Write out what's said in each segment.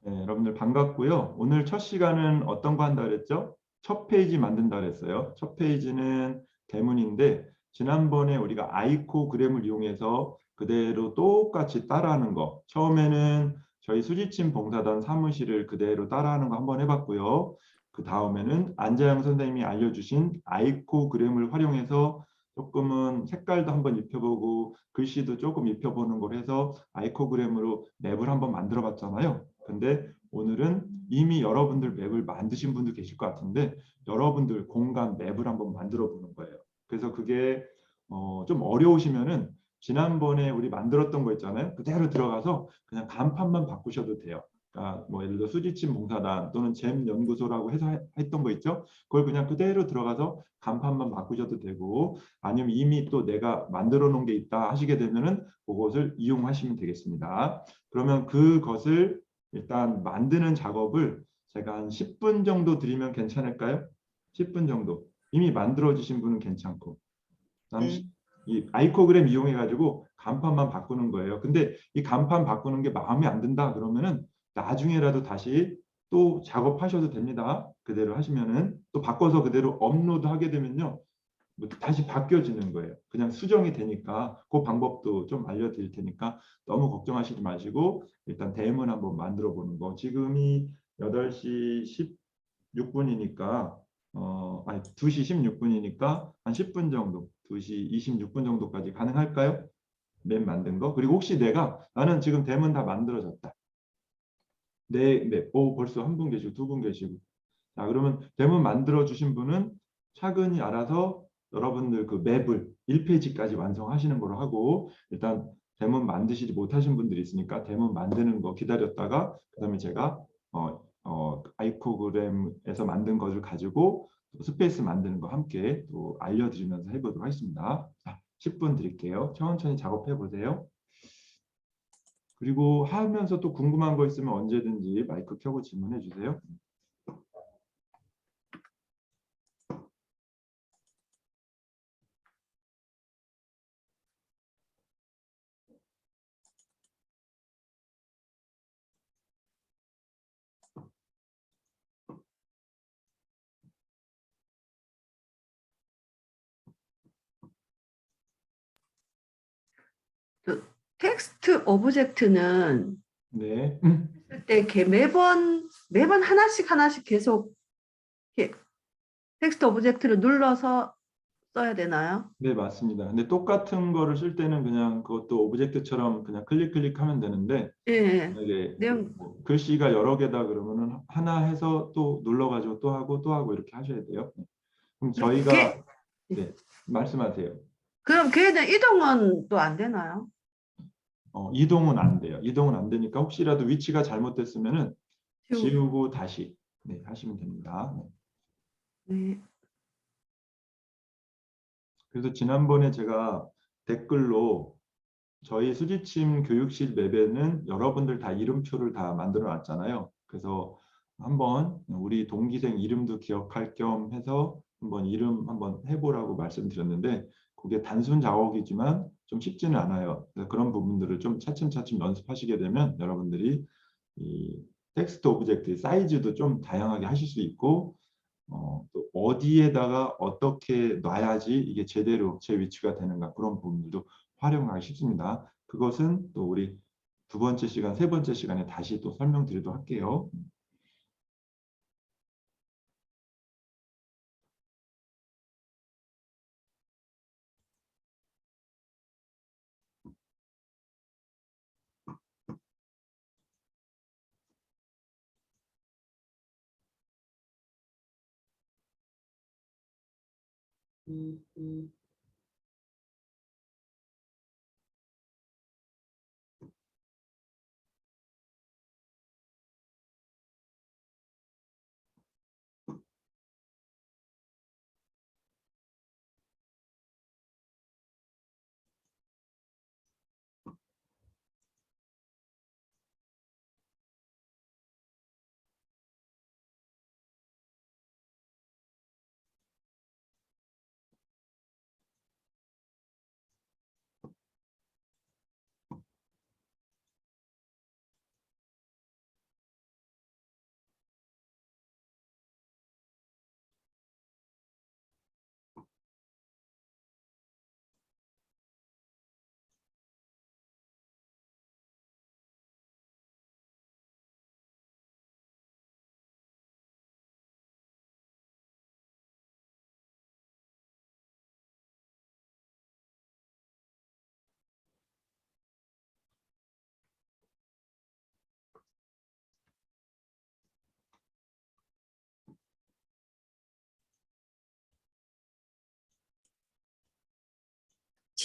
네, 여러분들 반갑고요. 오늘 첫 시간은 어떤 거 한다 그랬죠? 첫 페이지 만든다 그랬어요. 첫 페이지는 대문인데 지난번에 우리가 아이코그램을 이용해서 그대로 똑같이 따라하는 거. 처음에는 저희 수지침 봉사단 사무실을 그대로 따라하는 거 한번 해봤고요. 그 다음에는 안재영 선생님이 알려주신 아이코그램을 활용해서 조금은 색깔도 한번 입혀보고 글씨도 조금 입혀보는 걸 해서 아이코그램으로 맵을 한번 만들어 봤잖아요. 근데 오늘은 이미 여러분들 맵을 만드신 분도 계실 것 같은데 여러분들 공간 맵을 한번 만들어 보는 거예요. 그래서 그게 좀 어려우시면은 지난번에 우리 만들었던 거 있잖아요. 그대로 들어가서 그냥 간판만 바꾸셔도 돼요. 그러니까 뭐 예를 들어 수지침 봉사단 또는 잼 연구소라고 해서 했던 거 있죠. 그걸 그냥 그대로 들어가서 간판만 바꾸셔도 되고 아니면 이미 또 내가 만들어 놓은 게 있다 하시게 되면은 그것을 이용하시면 되겠습니다. 그러면 그것을 일단 만드는 작업을 제가 한 10분 정도 드리면 괜찮을까요? 10분 정도. 이미 만들어 주신 분은 괜찮고. 네. 이 아이코그램 이용해 가지고 간판만 바꾸는 거예요. 근데 이 간판 바꾸는 게 마음에 안 든다 그러면은 나중에라도 다시 또 작업하셔도 됩니다. 그대로 하시면은 또 바꿔서 그대로 업로드 하게 되면요. 뭐 다시 바뀌어지는 거예요. 그냥 수정이 되니까 그 방법도 좀 알려드릴 테니까 너무 걱정하시지 마시고 일단 데모는 한번 만들어 보는 거. 지금이 8시 16분이니까 아니 2시 16분이니까 한 10분 정도, 2시 26분 정도까지 가능할까요? 맵 만든 거. 그리고 혹시 내가 나는 지금 데모는 다 만들어졌다. 네, 네. 오, 벌써 한 분 계시고 두 분 계시고. 자, 그러면 데모 만들어 주신 분은 차근히 알아서 여러분들 그 맵을 1페이지까지 완성하시는 걸로 하고 일단 데모 만드시지 못하신 분들이 있으니까 데모 만드는 거 기다렸다가 그다음에 제가 아이코그램에서 만든 것을 가지고 또 스페이스 만드는 거 함께 또 알려드리면서 해보도록 하겠습니다. 자, 10분 드릴게요. 천천히 작업해 보세요. 그리고 하면서 또 궁금한 거 있으면 언제든지 마이크 켜고 질문해 주세요. 그 텍스트 오브젝트는 네. 했을 때 이렇게 매번 하나씩 계속 이렇게 텍스트 오브젝트를 눌러서 써야 되나요? 네, 맞습니다. 근데 똑같은 거를 쓸 때는 그냥 그것도 오브젝트처럼 그냥 클릭하면 되는데 예, 예. 만약에 내용 뭐 글씨가 여러 개다 그러면은 하나 해서 또 눌러가지고 또 하고 이렇게 하셔야 돼요. 네. 그럼 그럼 저희가 네, 말씀하세요. 그럼 걔는 이동은 또 안 되나요? 이동은 안 돼요. 이동은 안 되니까 혹시라도 위치가 잘못됐으면은 지우 지우고 다시 네, 하시면 됩니다. 네. 네. 그래서 지난번에 제가 댓글로 저희 수지침 교육실 맵에는 여러분들 다 이름표를 다 만들어 놨잖아요. 그래서 한번 우리 동기생 이름도 기억할 겸 해서 한번 이름 한번 해보라고 말씀드렸는데 그게 단순 작업이지만 좀 쉽지는 않아요. 그래서 그런 부분들을 좀 차츰차츰 연습하시게 되면 여러분들이 이 텍스트 오브젝트의 사이즈도 좀 다양하게 하실 수 있고 또 어디에다가 어떻게 놔야지 이게 제대로 제 위치가 되는가 그런 부분들도 활용하기 쉽습니다. 그것은 또 우리 두 번째 시간, 세 번째 시간에 다시 또 설명드리도록 할게요.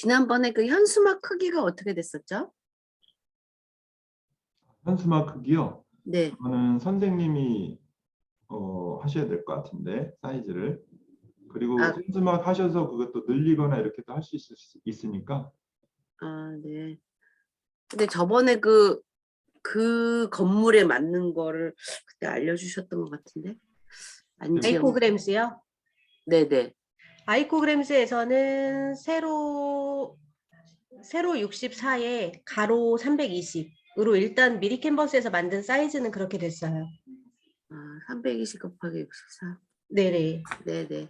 지난번에 그 현수막 크기가 어떻게 됐었죠? 현수막 크기요. 네. 그거는 선생님이 하셔야 될 것 같은데 사이즈를. 그리고 아, 현수막 하셔서 그것도 늘리거나 이렇게도 할 수 있으니까. 네. 근데 저번에 그 건물에 맞는 거를 그때 알려주셨던 것 같은데. 안 기억. 아이코그램스요? 네네. 아이코그램스에서는 세로 64에 가로 320으로 일단 미리 캔버스에서 만든 사이즈는 그렇게 됐어요. 320 곱하기 64. 네네. 네네.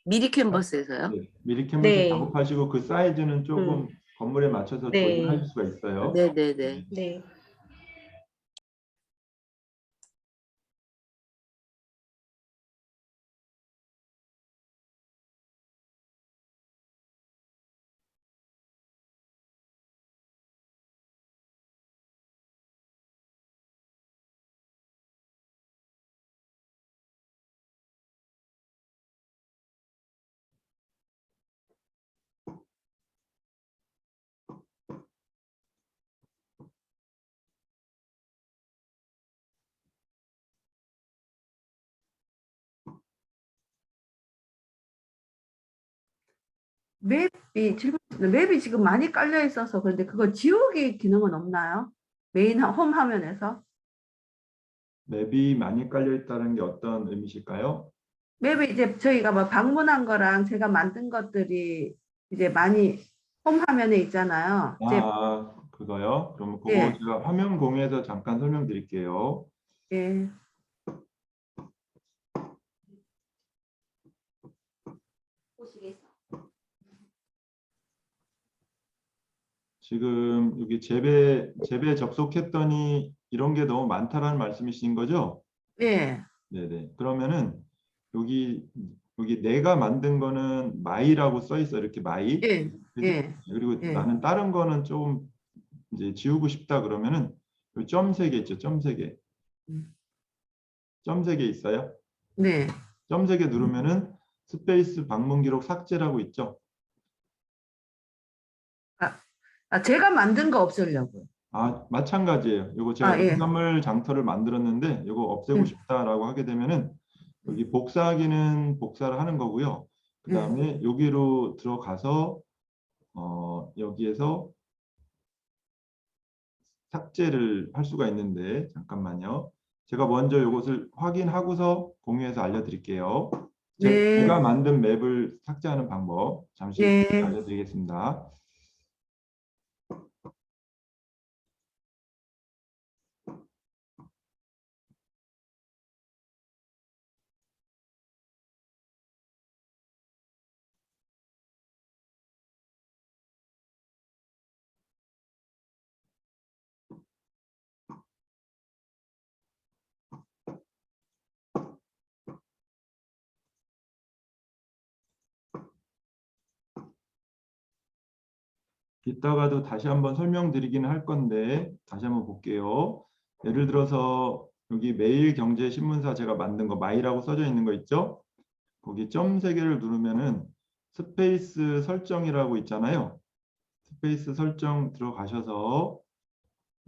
미리 캔버스에서요? 네, 미리 캔버스 네. 작업하시고 그 사이즈는 조금 건물에 맞춰서 네. 조절하실 수가 있어요. 네네네. 네. 맵이 지금 많이 깔려 있어서 그런데 그거 지우기 기능은 없나요? 메인 홈 화면에서 맵이 많이 깔려 있다는 게 어떤 의미실까요? 맵이 이제 저희가 뭐 방문한 거랑 제가 만든 것들이 이제 많이 홈 화면에 있잖아요. 그거요. 그러면 그거 예, 제가 화면 공유해서 잠깐 설명드릴게요. 예. 지금 여기 재배 접속했더니 이런 게 너무 많다라는 말씀이신 거죠? 예, 네네. 그러면은 여기 내가 만든 거는 마이라고 써 있어. 이렇게 마이. 예, 그지? 예, 그리고 예. 나는 다른 거는 좀 이제 지우고 싶다 그러면은 점 세 개 있죠. 점 세 개. 음. 점 세 개 있어요. 네. 점 세 개 누르면은 스페이스 방문 기록 삭제라고 있죠. 제가 만든 거 없애려고요. 마찬가지예요. 이거 제가 예. 음성물 장터를 만들었는데 이거 없애고 예, 싶다라고 하게 되면은 여기 복사하기는 복사를 하는 거고요. 그 예. 다음에 여기로 들어가서 여기에서 삭제를 할 수가 있는데 잠깐만요. 제가 먼저 이것을 확인하고서 공유해서 알려드릴게요. 네, 제가 만든 맵을 삭제하는 방법 잠시 네. 알려드리겠습니다. 이따가도 다시 한번 설명드리긴 할 건데 다시 한번 볼게요. 예를 들어서 여기 매일경제신문사 제가 만든 거 마이라고 써져 있는 거 있죠? 거기 점 세 개를 누르면은 스페이스 설정이라고 있잖아요. 스페이스 설정 들어가셔서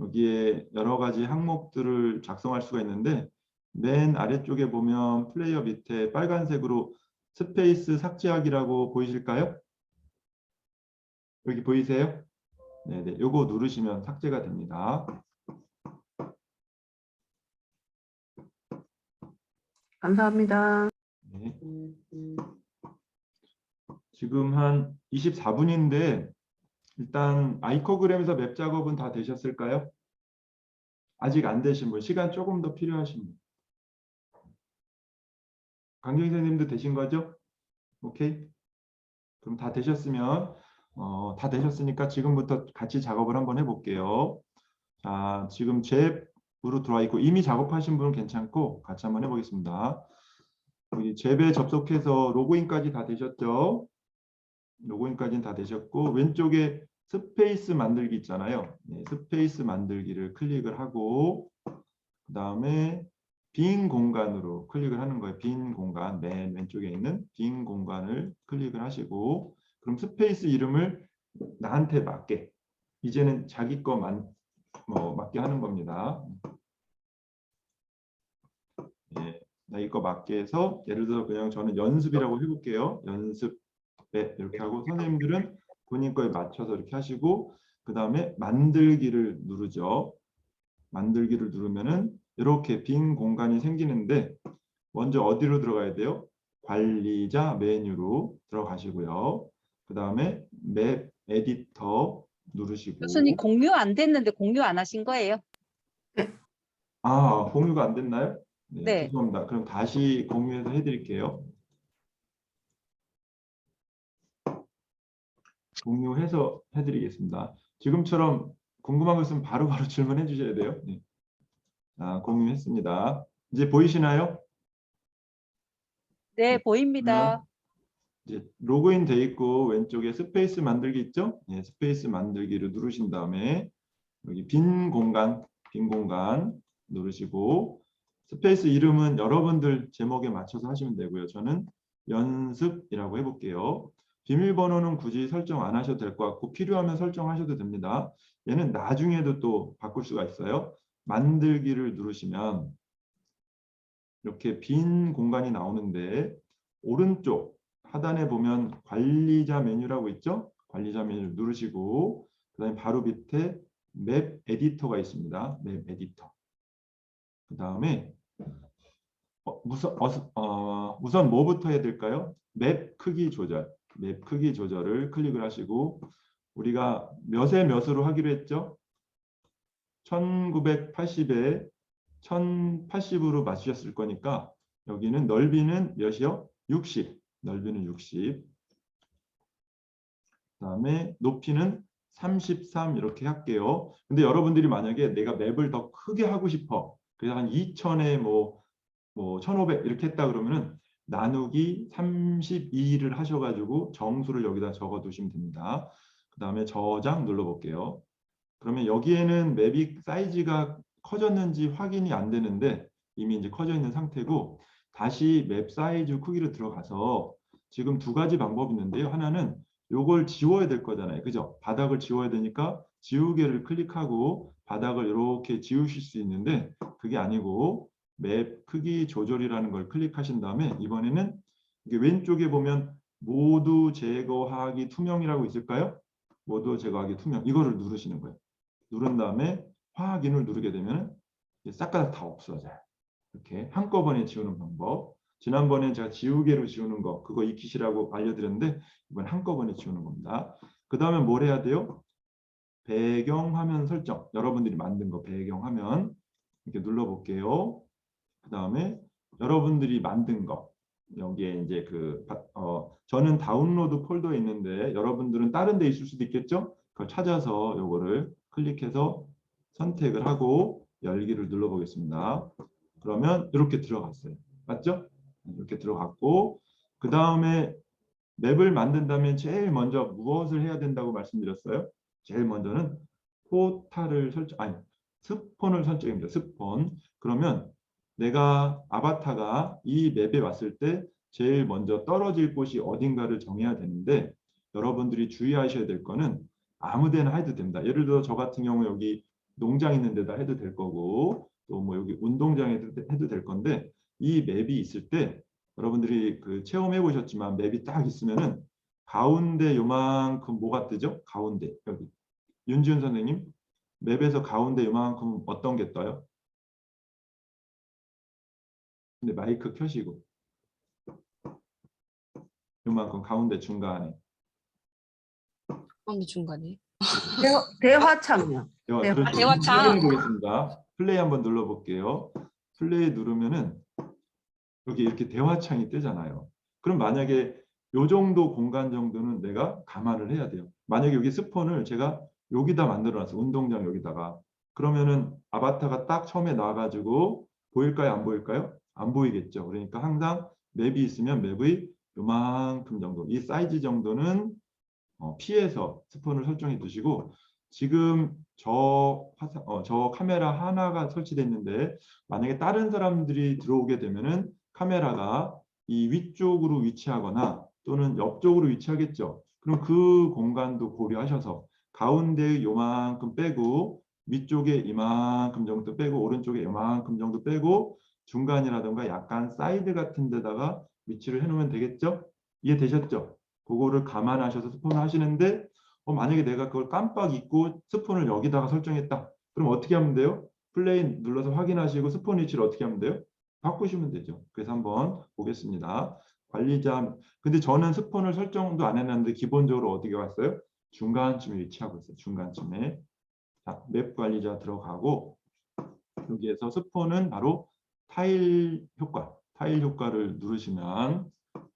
여기에 여러 가지 항목들을 작성할 수가 있는데 맨 아래쪽에 보면 플레이어 밑에 빨간색으로 스페이스 삭제하기라고 보이실까요? 여기 보이세요? 네네, 요거 누르시면 삭제가 됩니다. 감사합니다. 네. 지금 한 24분인데 일단 아이코그램에서 맵 작업은 다 되셨을까요? 아직 안 되신 분, 시간 조금 더 필요하신 분. 강경 선생님도 되신 거죠? 오케이. 그럼 다 되셨으면 다 되셨으니까 지금부터 같이 작업을 한번 해볼게요. 자, 지금 잽으로 들어와 있고 이미 작업하신 분은 괜찮고 같이 한번 해보겠습니다. 여기 잽에 접속해서 로그인까지 다 되셨죠? 로그인까지는 다 되셨고 왼쪽에 스페이스 만들기 있잖아요. 네, 스페이스 만들기를 클릭을 하고 그 다음에 빈 공간으로 클릭을 하는 거예요. 빈 공간, 맨 왼쪽에 있는 빈 공간을 클릭을 하시고 그럼 스페이스 이름을 나한테 맞게 이제는 자기 거만 맞게 하는 겁니다. 예, 자기 거 맞게 해서 예를 들어 그냥 저는 연습이라고 해볼게요. 연습에 이렇게 하고 선생님들은 본인 거에 맞춰서 이렇게 하시고 그 다음에 만들기를 누르죠. 만들기를 누르면은 이렇게 빈 공간이 생기는데 먼저 어디로 들어가야 돼요? 관리자 메뉴로 들어가시고요. 그 다음에 맵 에디터 누르시고 교수님 공유 안 됐는데 공유 안 하신 거예요? 공유가 안 됐나요? 네, 네. 죄송합니다. 그럼 다시 공유해서 해드릴게요. 공유해서 해드리겠습니다. 지금처럼 궁금한 거 있으면 바로바로 질문해 주셔야 돼요. 네. 공유했습니다. 이제 보이시나요? 네, 보입니다. 이제 로그인 돼 있고 왼쪽에 스페이스 만들기 있죠? 네, 스페이스 만들기를 누르신 다음에 여기 빈 공간 누르시고 스페이스 이름은 여러분들 제목에 맞춰서 하시면 되고요. 저는 연습이라고 해볼게요. 비밀번호는 굳이 설정 안 하셔도 될 것 같고 필요하면 설정하셔도 됩니다. 얘는 나중에도 또 바꿀 수가 있어요. 만들기를 누르시면 이렇게 빈 공간이 나오는데 오른쪽 하단에 보면 관리자 메뉴라고 있죠? 관리자 메뉴를 누르시고 그 다음에 바로 밑에 맵 에디터가 있습니다. 맵 에디터. 그 다음에 우선 뭐부터 해야 될까요? 맵 크기 조절. 맵 크기 조절을 클릭을 하시고 우리가 몇에 몇으로 하기로 했죠? 1980에 1080으로 맞추셨을 거니까 여기는 넓이는 몇이요? 60. 넓이는 60. 그다음에 높이는 33 이렇게 할게요. 근데 여러분들이 만약에 내가 맵을 더 크게 하고 싶어. 그래서 한 2000에 1500 이렇게 했다 그러면은 나누기 32를 하셔가지고 정수를 여기다 적어 두시면 됩니다. 그 다음에 저장 눌러볼게요. 그러면 여기에는 맵이 사이즈가 커졌는지 확인이 안 되는데 이미 이제 커져 있는 상태고 다시 맵 사이즈 크기로 들어가서 지금 두 가지 방법이 있는데요. 하나는 요걸 지워야 될 거잖아요. 그죠? 바닥을 지워야 되니까 지우개를 클릭하고 바닥을 이렇게 지우실 수 있는데 그게 아니고 맵 크기 조절이라는 걸 클릭하신 다음에 이번에는 이게 왼쪽에 보면 모두 제거하기 투명이라고 있을까요? 모두 제거하기 투명 이거를 누르시는 거예요. 누른 다음에 확인을 누르게 되면 싹가닥 다 없어져요. 이렇게 한꺼번에 지우는 방법. 지난번에 제가 지우개로 지우는 거 그거 익히시라고 알려드렸는데 이번 한꺼번에 지우는 겁니다. 그 다음에 뭘 해야 돼요? 배경화면 설정. 여러분들이 만든 거 배경화면 이렇게 눌러볼게요. 그 다음에 여러분들이 만든 거 여기에 이제 저는 다운로드 폴더에 있는데 여러분들은 다른 데 있을 수도 있겠죠? 그걸 찾아서 요거를 클릭해서 선택을 하고 열기를 눌러보겠습니다. 그러면 이렇게 들어갔어요. 맞죠? 이렇게 들어갔고 그 다음에 맵을 만든다면 제일 먼저 무엇을 해야 된다고 말씀드렸어요? 제일 먼저는 포탈을 스폰을 설정입니다. 스폰. 그러면 내가 아바타가 이 맵에 왔을 때 제일 먼저 떨어질 곳이 어딘가를 정해야 되는데 여러분들이 주의하셔야 될 거는 아무 데나 해도 됩니다. 예를 들어 저 같은 경우 여기 농장 있는 데다 해도 될 거고 또 뭐 여기 운동장에 해도 될 건데 이 맵이 있을 때 여러분들이 체험해 보셨지만 맵이 딱 있으면은 가운데 요만큼 뭐가 뜨죠? 가운데 여기 윤지훈 선생님 맵에서 가운데 요만큼 어떤 게 떠요? 근데 마이크 켜시고 요만큼 가운데 중간에 어느 중간에? 대화창이요. 그렇죠. 대화창. 플레이 보겠습니다. 플레이 한번 눌러볼게요. 플레이 누르면은 여기 이렇게 대화창이 뜨잖아요. 그럼 만약에 요 정도 공간 정도는 내가 감안을 해야 돼요. 만약에 여기 스폰을 제가 여기다 만들어놨어. 운동장 여기다가. 그러면은 아바타가 딱 처음에 나와가지고 보일까요? 안 보일까요? 안 보이겠죠. 그러니까 항상 맵이 있으면 맵의 요만큼 정도, 이 사이즈 정도는 피해서 스폰을 설정해 두시고 지금 저 카메라 하나가 설치되어 있는데 만약에 다른 사람들이 들어오게 되면은 카메라가 이 위쪽으로 위치하거나 또는 옆쪽으로 위치하겠죠. 그럼 그 공간도 고려하셔서 가운데 요만큼 빼고 위쪽에 이만큼 정도 빼고 오른쪽에 이만큼 정도 빼고 중간이라던가 약간 사이드 같은 데다가 위치를 해놓으면 되겠죠? 이해되셨죠? 그거를 감안하셔서 스폰을 하시는데 만약에 내가 그걸 깜빡 잊고 스폰을 여기다가 설정했다. 그럼 어떻게 하면 돼요? 플레이 눌러서 확인하시고 스폰 위치를 어떻게 하면 돼요? 바꾸시면 되죠. 그래서 한번 보겠습니다. 관리자. 근데 저는 스폰을 설정도 안 해놨는데 기본적으로 어떻게 왔어요? 중간쯤에 위치하고 있어요. 중간쯤에. 자, 맵 관리자 들어가고 여기에서 스폰은 바로 타일 효과. 타일 효과를 누르시면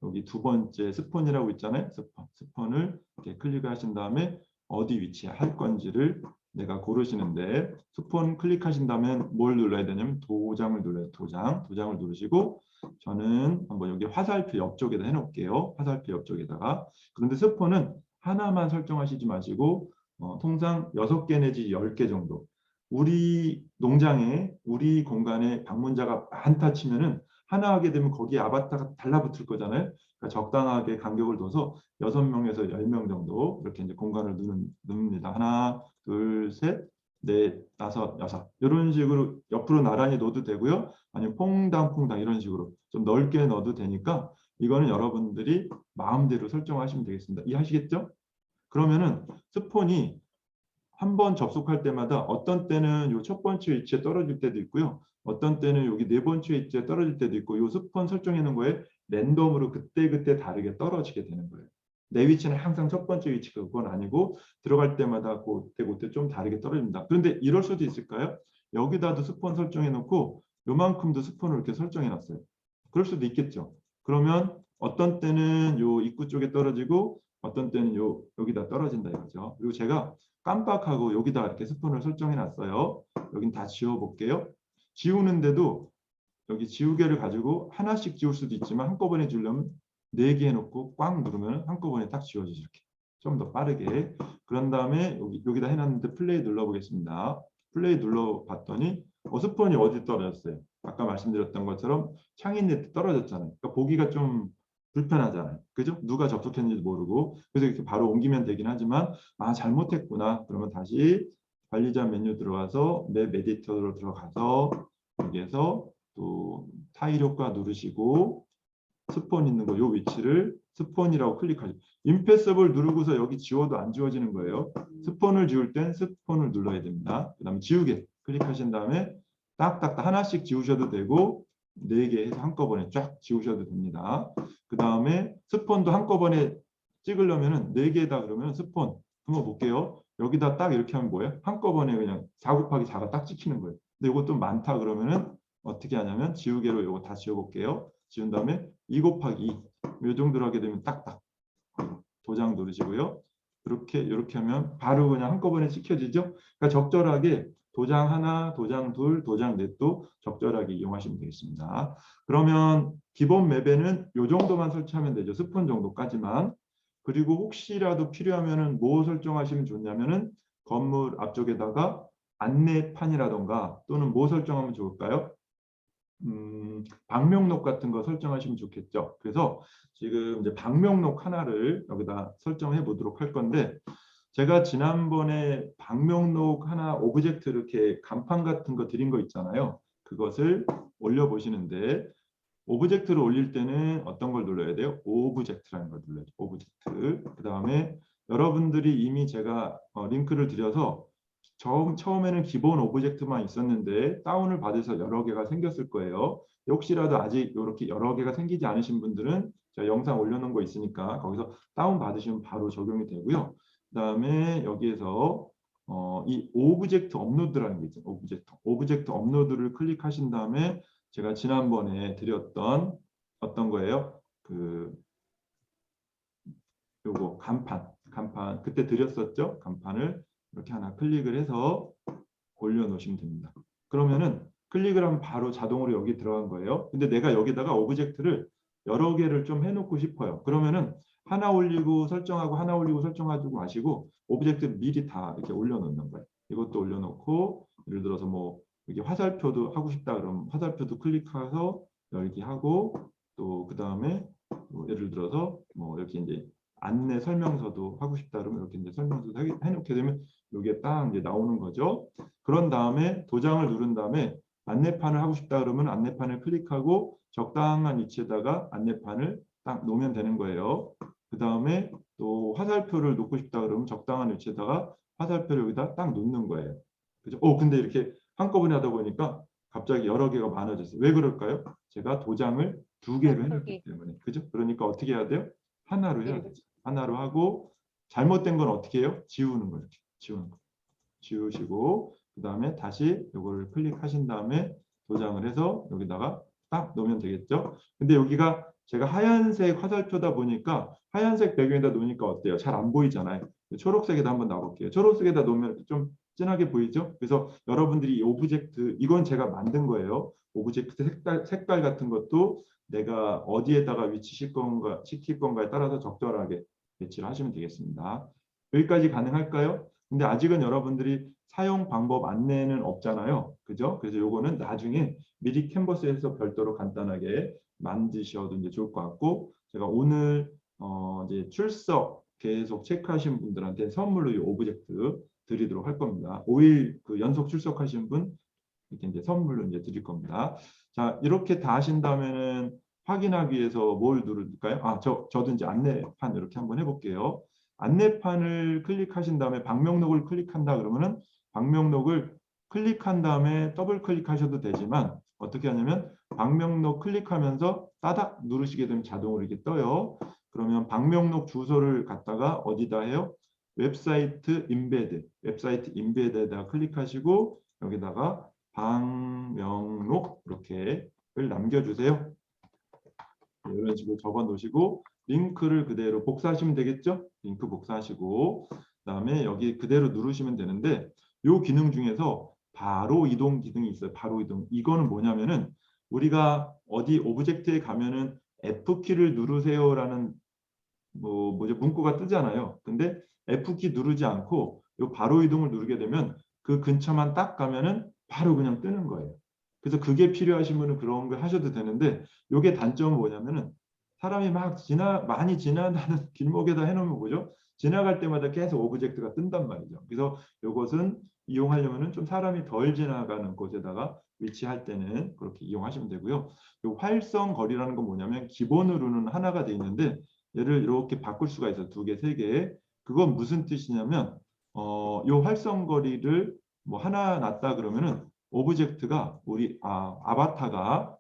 여기 두 번째 스폰이라고 있잖아요. 스폰을 이렇게 클릭하신 다음에 어디 위치에 할 건지를 내가 고르시는데 스폰 클릭하신 다음에 뭘 눌러야 되냐면 도장을 눌러요. 도장을 누르시고 저는 한번 여기 화살표 옆쪽에다 해놓을게요. 화살표 옆쪽에다가. 그런데 스폰은 하나만 설정하시지 마시고 통상 6개 내지 10개 정도. 우리 농장에 우리 공간에 방문자가 많다 치면은 하나 하게 되면 거기에 아바타가 달라붙을 거잖아요. 그러니까 적당하게 간격을 둬서 6명에서 10명 정도 이렇게 이제 공간을 누릅니다. 하나, 둘, 셋, 넷, 다섯, 여섯 이런 식으로 옆으로 나란히 넣어도 되고요. 아니면 퐁당퐁당 이런 식으로 좀 넓게 넣어도 되니까 이거는 여러분들이 마음대로 설정하시면 되겠습니다. 이해하시겠죠? 그러면은 스폰이 한 번 접속할 때마다 어떤 때는 요 첫 번째 위치에 떨어질 때도 있고요. 어떤 때는 여기 네 번째 위치에 떨어질 때도 있고 요 스폰 설정해 놓은 거에 랜덤으로 그때그때 다르게 떨어지게 되는 거예요. 내 위치는 항상 첫 번째 위치가 그건 아니고 들어갈 때마다 그때 좀 다르게 떨어집니다. 그런데 이럴 수도 있을까요? 여기다도 스폰 설정해 놓고 요만큼도 스폰을 이렇게 설정해 놨어요. 그럴 수도 있겠죠. 그러면 어떤 때는 요 입구 쪽에 떨어지고 어떤 때는 여기다 떨어진다 이거죠. 그리고 제가 깜빡하고 여기다 이렇게 스폰을 설정해 놨어요. 여긴 다 지워 볼게요. 지우는데도 여기 지우개를 가지고 하나씩 지울 수도 있지만 한꺼번에 지우려면 4개 해놓고 꽉 누르면 한꺼번에 딱 지워지죠. 이렇게 좀 더 빠르게. 그런 다음에 여기다 해놨는데 플레이 눌러보겠습니다. 플레이 눌러봤더니 스폰이 어디 떨어졌어요? 아까 말씀드렸던 것처럼 창인 밑에 떨어졌잖아요. 그러니까 보기가 좀 불편하잖아요. 그죠? 누가 접속했는지 모르고. 그래서 이렇게 바로 옮기면 되긴 하지만 잘못했구나. 그러면 다시 관리자 메뉴 들어가서 맵 에디터로 들어가서 여기에서 또 타일 효과 누르시고 스폰 있는 거 요 위치를 스폰이라고 클릭하죠. 임패서블 누르고서 여기 지워도 안 지워지는 거예요. 스폰을 지울 땐 스폰을 눌러야 됩니다. 그 다음에 지우개 클릭하신 다음에 딱딱 하나씩 지우셔도 되고 4개 해서 한꺼번에 쫙 지우셔도 됩니다. 그 다음에 스폰도 한꺼번에 찍으려면은 4개다 그러면 스폰 한번 볼게요. 여기다 딱 이렇게 하면 뭐예요? 한꺼번에 그냥 4 곱하기 4가 딱 찍히는 거예요. 근데 이것도 많다 그러면은 어떻게 하냐면 지우개로 이거 다 지워볼게요. 지운 다음에 2 곱하기 2. 이 정도로 하게 되면 딱딱 도장 누르시고요. 이렇게 하면 바로 그냥 한꺼번에 찍혀지죠. 그러니까 적절하게 도장 하나, 도장 둘, 도장 넷도 적절하게 이용하시면 되겠습니다. 그러면 기본 맵에는 이 정도만 설치하면 되죠. 스폰 정도까지만. 그리고 혹시라도 필요하면은 뭐 설정하시면 좋냐면은 건물 앞쪽에다가 안내판이라던가 또는 뭐 설정하면 좋을까요? 방명록 같은 거 설정하시면 좋겠죠. 그래서 지금 이제 방명록 하나를 여기다 설정해 보도록 할 건데 제가 지난번에 방명록 하나 오브젝트 이렇게 간판 같은 거 드린 거 있잖아요. 그것을 올려 보시는데 오브젝트를 올릴 때는 어떤 걸 눌러야 돼요? 오브젝트라는 걸 눌러야 돼요. 오브젝트. 그 다음에 여러분들이 이미 제가 링크를 드려서 처음에는 기본 오브젝트만 있었는데 다운을 받아서 여러 개가 생겼을 거예요. 혹시라도 아직 이렇게 여러 개가 생기지 않으신 분들은 제가 영상 올려놓은 거 있으니까 거기서 다운 받으시면 바로 적용이 되고요. 그 다음에 여기에서 이 오브젝트 업로드라는 게 있죠. 오브젝트 업로드를 클릭하신 다음에 제가 지난번에 드렸던 어떤 거예요? 요거 간판 그때 드렸었죠? 간판을 이렇게 하나 클릭을 해서 올려놓으시면 됩니다. 그러면은 클릭을 하면 바로 자동으로 여기 들어간 거예요. 근데 내가 여기다가 오브젝트를 여러 개를 좀 해놓고 싶어요. 그러면은 하나 올리고 설정하고 하나 올리고 설정하고 마시고 오브젝트를 미리 다 이렇게 올려놓는 거예요. 이것도 올려놓고 예를 들어서 뭐 여기 화살표도 하고 싶다 그러면 화살표도 클릭해서 열기 하고 또 그 다음에 뭐 예를 들어서 뭐 이렇게 이제 안내 설명서도 하고 싶다 그러면 이렇게 이제 설명서도 해놓게 되면 이게 딱 이제 나오는 거죠. 그런 다음에 도장을 누른 다음에 안내판을 하고 싶다 그러면 안내판을 클릭하고 적당한 위치에다가 안내판을 딱 놓으면 되는 거예요. 그 다음에 또 화살표를 놓고 싶다 그러면 적당한 위치에다가 화살표를 여기다 딱 놓는 거예요. 그죠? 근데 이렇게 한꺼번에 하다 보니까 갑자기 여러 개가 많아졌어요. 왜 그럴까요? 제가 도장을 두 개로 해놨기 때문에. 그죠? 그러니까 어떻게 해야 돼요? 하나로 해야 되죠. 하나로 하고 잘못된 건 어떻게 해요? 지우는 거예요. 지우는 거. 지우시고 그 다음에 다시 이거를 클릭하신 다음에 도장을 해서 여기다가 딱 놓으면 되겠죠. 근데 여기가 제가 하얀색 화살표다 보니까 하얀색 배경에다 놓으니까 어때요? 잘 안 보이잖아요. 초록색에다 한번 놔볼게요. 초록색에다 놓으면 좀 진하게 보이죠? 그래서 여러분들이 이 오브젝트, 이건 제가 만든 거예요. 오브젝트 색깔 같은 것도 내가 어디에다가 시킬 건가에 따라서 적절하게 배치를 하시면 되겠습니다. 여기까지 가능할까요? 근데 아직은 여러분들이 사용 방법 안내는 없잖아요. 그죠? 그래서 요거는 나중에 미리 캔버스에서 별도로 간단하게 만드셔도 이제 좋을 것 같고, 제가 오늘 이제 출석 계속 체크하신 분들한테 선물로 이 오브젝트 드리도록 할 겁니다. 5일 그 연속 출석하신 분 이렇게 이제 선물로 이제 드릴 겁니다. 자, 이렇게 다 하신다면은 확인하기 위해서 뭘 누를까요? 저도 이제 안내판 이렇게 한번 해볼게요. 안내판을 클릭하신 다음에 방명록을 클릭한다 그러면은 방명록을 클릭한 다음에 더블 클릭하셔도 되지만 어떻게 하냐면 방명록 클릭하면서 따닥 누르시게 되면 자동으로 이렇게 떠요. 그러면 방명록 주소를 갖다가 어디다 해요? 웹사이트 임베드에다가 클릭하시고 여기다가 방명록 이렇게를 남겨주세요. 이런 식으로 적어 놓으시고 링크를 그대로 복사하시면 되겠죠? 링크 복사하시고 그다음에 여기 그대로 누르시면 되는데 이 기능 중에서 바로 이동 기능이 있어요. 바로 이동. 이거는 뭐냐면은 우리가 어디 오브젝트에 가면은 F키를 누르세요라는 뭐죠 문구가 뜨잖아요. 근데 F키 누르지 않고 이 바로 이동을 누르게 되면 그 근처만 딱 가면은 바로 그냥 뜨는 거예요. 그래서 그게 필요하신 분은 그런 걸 하셔도 되는데 이게 단점은 뭐냐면은 사람이 많이 지나가는 길목에다 해놓으면 뭐죠? 지나갈 때마다 계속 오브젝트가 뜬단 말이죠. 그래서 이것은 이용하려면은 좀 사람이 덜 지나가는 곳에다가 위치할 때는 그렇게 이용하시면 되고요. 이 활성 거리라는 건 뭐냐면 기본으로는 하나가 돼 있는데 얘를 이렇게 바꿀 수가 있어요. 두 개, 세 개. 그건 무슨 뜻이냐면 요 활성거리를 뭐 하나 놨다 그러면은 오브젝트가 우리 아바타가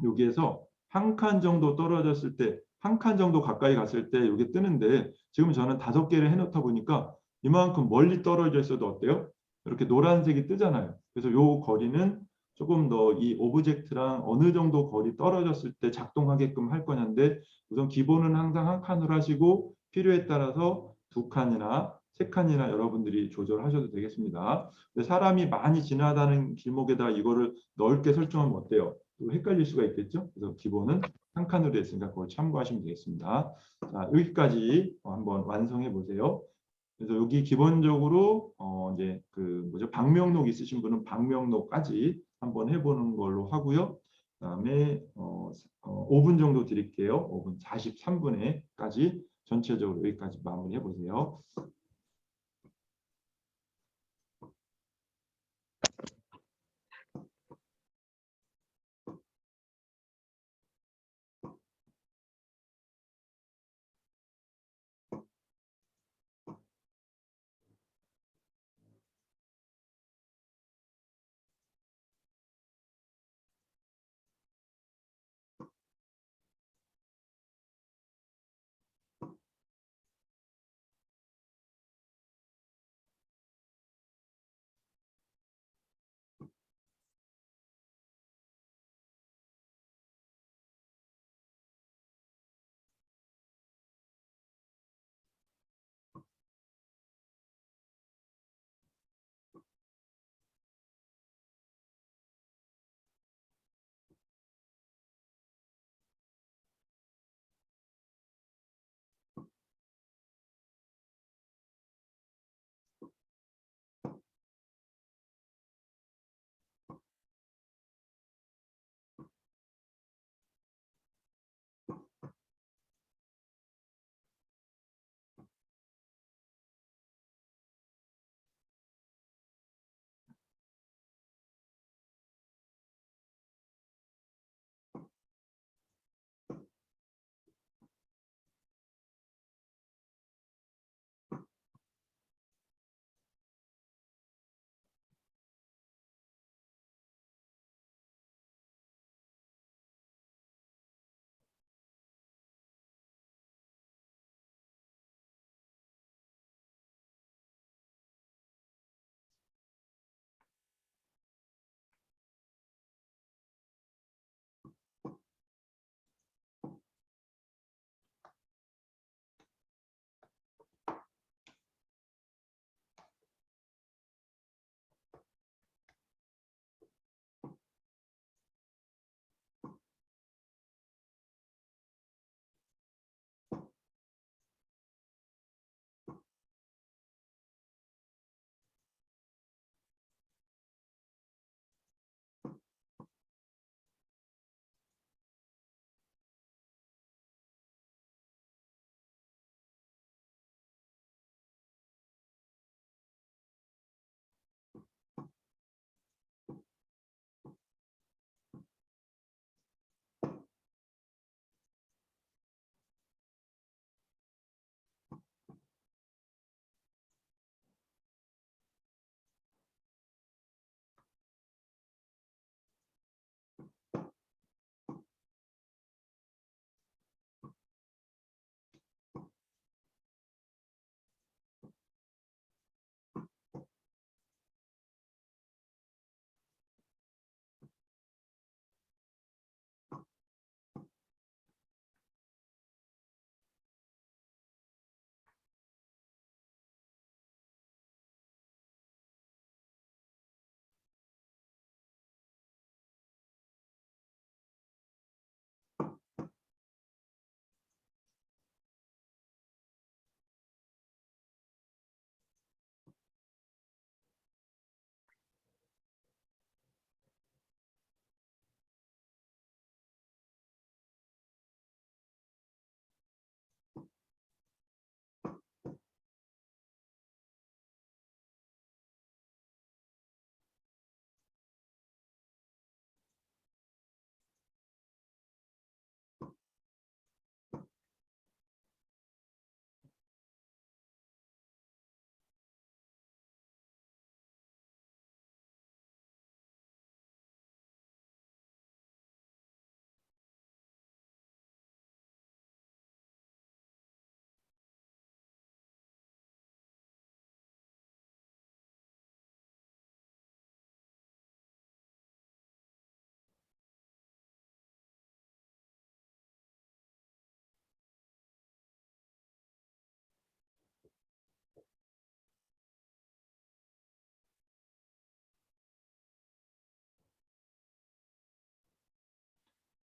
여기에서 한 칸 정도 떨어졌을 때 한 칸 정도 가까이 갔을 때 이게 뜨는데 지금 저는 5개를 해놓다 보니까 이만큼 멀리 떨어져 있어도 어때요? 이렇게 노란색이 뜨잖아요. 그래서 요 거리는 조금 더 이 오브젝트랑 어느 정도 거리 떨어졌을 때 작동하게끔 할 거냐인데 우선 기본은 항상 한 칸으로 하시고 필요에 따라서 2칸이나 3칸이나 여러분들이 조절하셔도 되겠습니다. 근데 사람이 많이 지나다니는 길목에다 이거를 넓게 설정하면 어때요? 또 헷갈릴 수가 있겠죠? 그래서 기본은 한 칸으로 했으니까 그걸 참고하시면 되겠습니다. 자, 여기까지 한번 완성해 보세요. 그래서 여기 기본적으로 이제 그 뭐죠? 방명록 있으신 분은 방명록까지 한번 해보는 걸로 하고요. 그다음에 5분 정도 드릴게요. 5분 43분에까지 전체적으로 여기까지 마무리해 보세요.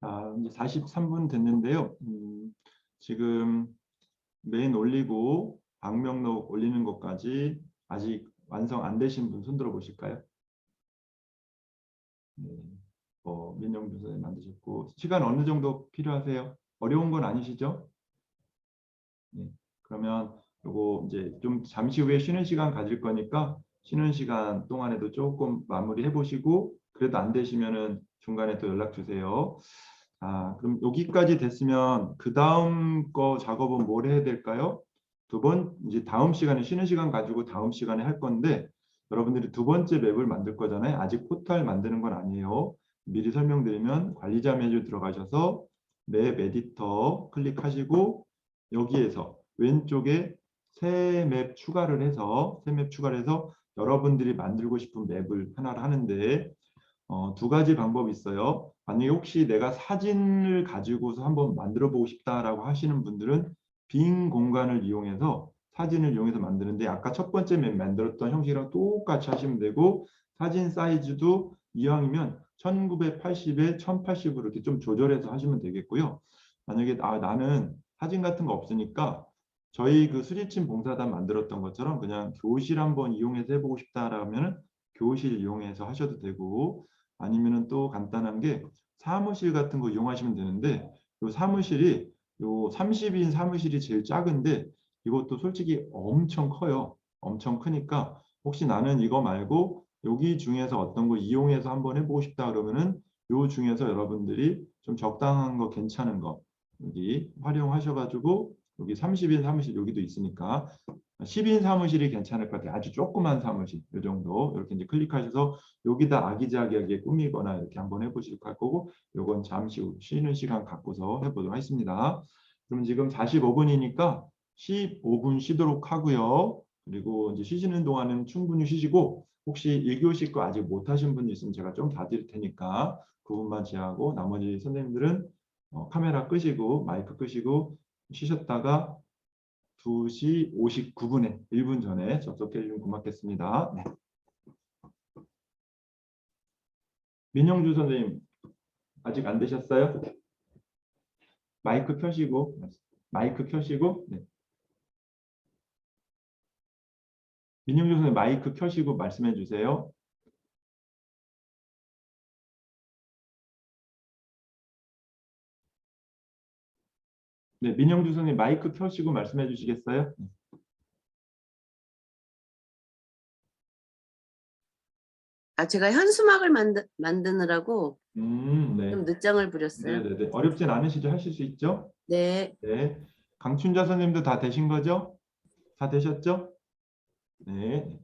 자, 이제 43분 됐는데요. 지금 메인 올리고 방명록 올리는 것까지 아직 완성 안 되신 분 손 들어 보실까요? 네. 민영주 선생님 만드셨고 시간 어느 정도 필요하세요? 어려운 건 아니시죠? 네. 그러면 요거 이제 좀 잠시 후에 쉬는 시간 가질 거니까 쉬는 시간 동안에도 조금 마무리해 보시고 그래도 안 되시면은 중간에 또 연락 주세요. 아, 그럼 여기까지 됐으면 그 다음 거 작업은 뭘 해야 될까요? 이제 다음 시간에 쉬는 시간 가지고 다음 시간에 할 건데 여러분들이 두 번째 맵을 만들 거잖아요. 아직 포탈 만드는 건 아니에요. 미리 설명드리면 관리자 메뉴 들어가셔서 맵 에디터 클릭하시고 여기에서 왼쪽에 새 맵 추가를 해서 여러분들이 만들고 싶은 맵을 하나를 하는데 두 가지 방법이 있어요. 만약에 혹시 내가 사진을 가지고서 한번 만들어 보고 싶다라고 하시는 분들은 빈 공간을 이용해서 사진을 이용해서 만드는데 아까 첫 번째 맵 만들었던 형식이랑 똑같이 하시면 되고 사진 사이즈도 이왕이면 1980에 1080으로 이렇게 좀 조절해서 하시면 되겠고요. 만약에 나는 사진 같은 거 없으니까 저희 그 수지침 봉사단 만들었던 것처럼 그냥 교실 한번 이용해서 해보고 싶다라면 교실 이용해서 하셔도 되고 아니면은 또 간단한 게 사무실 같은 거 이용하시면 되는데 요 사무실이 요 30인 사무실이 제일 작은데 이것도 솔직히 엄청 커요. 엄청 크니까 혹시 나는 이거 말고 여기 중에서 어떤 거 이용해서 한번 해보고 싶다 그러면은 요 중에서 여러분들이 좀 적당한 거 괜찮은 거 여기 활용하셔가지고 여기 30인 사무실 여기도 있으니까 10인 사무실이 괜찮을 것 같아요. 아주 조그만 사무실 이 정도 이렇게 이제 클릭하셔서 여기다 아기자기하게 꾸미거나 이렇게 한번 해보실 거고 요건 잠시 후 쉬는 시간 갖고서 해보도록 하겠습니다. 그럼 지금 45분이니까 15분 쉬도록 하고요. 그리고 이제 쉬시는 동안은 충분히 쉬시고 혹시 1교시 거 아직 못 하신 분이 있으면 제가 좀 봐드릴 테니까 그분만 제하고 나머지 선생님들은 카메라 끄시고 마이크 끄시고 쉬셨다가 2시 59분에 1분 전에 접속해 주시면 고맙겠습니다. 네. 민영주 선생님 아직 안 되셨어요? 마이크 켜시고 네. 민영주 선생님 마이크 켜시고 말씀해 주세요. 네, 민영주 선생님 마이크 켜시고 말씀해 주시겠어요? 제가 현수막을 만드느라고 네. 좀 늦장을 부렸어요. 네네네. 어렵진 않으시죠? 하실 수 있죠? 네. 네. 강춘자 선생님도 다 되신 거죠? 다 되셨죠? 네.